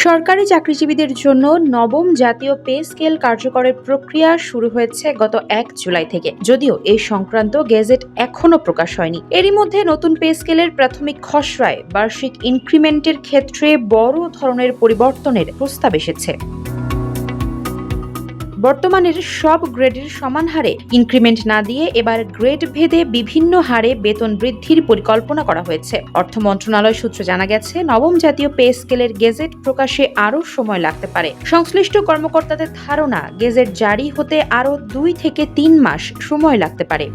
সরকারি চাকরিজীবীদের জন্য নবম জাতীয় পে স্কেল কার্যকরের প্রক্রিয়া শুরু হয়েছে গত ১ জুলাই থেকে, যদিও এই সংক্রান্ত গেজেট এখনো প্রকাশ হয়নি। এরই মধ্যে নতুন পে স্কেলের প্রাথমিক খসড়ায় বার্ষিক ইনক্রিমেন্টের ক্ষেত্রে বড় ধরনের পরিবর্তনের প্রস্তাব এসেছে। বর্তমানের সব গ্রেডের সমান হারে ইনক্রিমেন্ট না দিয়ে এবার গ্রেড ভেদে বিভিন্ন হারে বেতন বৃদ্ধির পরিকল্পনা করা হয়েছে। অর্থ মন্ত্রণালয় সূত্রে জানা গেছে, নবম জাতীয় পে স্কেলের গেজেট প্রকাশে আরও সময় লাগতে পারে। সংশ্লিষ্ট কর্মকর্তাদের ধারণা, গেজেট জারি হতে আরও ২ থেকে ৩ মাস সময় লাগতে পারে।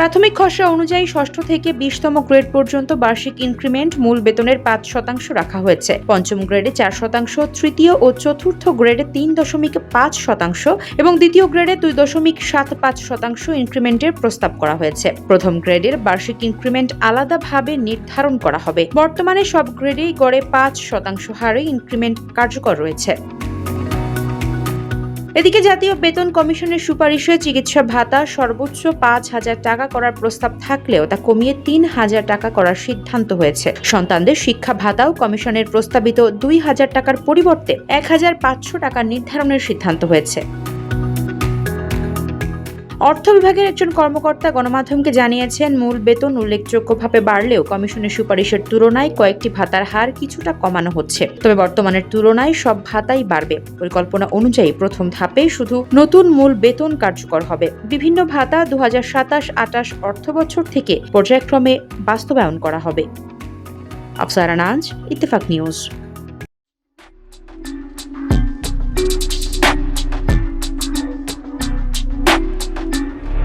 প্রাথমিক খসড়া অনুযায়ী ৬ষ্ঠ থেকে ২০তম গ্রেড পর্যন্ত বার্ষিক ইনক্রিমেন্ট মূল বেতনের ৫% রাখা হয়েছে। পঞ্চম গ্রেডে ৪%, তৃতীয় ও চতুর্থ গ্রেডে ৩.৫% এবং দ্বিতীয় গ্রেডে ২.৭৫% ইনক্রিমেন্টের প্রস্তাব করা হয়েছে। প্রথম গ্রেডের বার্ষিক ইনক্রিমেন্ট আলাদাভাবে নির্ধারণ করা হবে। বর্তমানে সব গ্রেডেই গড়ে ৫% হারে ইনক্রিমেন্ট কার্যকর রয়েছে। এদিকে জাতীয় বেতন কমিশনের সুপারিশে চিকিৎসা ভাতা সর্বোচ্চ ৫,০০০ টাকা করার প্রস্তাব থাকলেও তা কমিয়ে ৩,০০০ টাকা করার সিদ্ধান্ত হয়েছে। সন্তানদের শিক্ষা ভাতাও কমিশনের প্রস্তাবিত ২,০০০ টাকার পরিবর্তে ১,৫০০ টাকা নির্ধারণের সিদ্ধান্ত হয়েছে। অর্থ বিভাগের একজন কর্মকর্তা গণমাধ্যমকে জানিয়েছেন, মূল বেতন উল্লেখযোগ্যভাবে বাড়লেও কমিশনের সুপারিশের তুলনায় কয়েকটি ভাতার হার কিছুটা কমানো হচ্ছে। তবে বর্তমানের তুলনায় সব ভাতাই বাড়বে। পরিকল্পনা অনুযায়ী প্রথম ধাপে শুধু নতুন মূল বেতন কার্যকর হবে। বিভিন্ন ভাতা ২০২৭-২৮ অর্থবছর থেকে পর্যায়ক্রমে বাস্তবায়ন করা হবে। আফসারা নাজ, ইত্তেফাক নিউজ।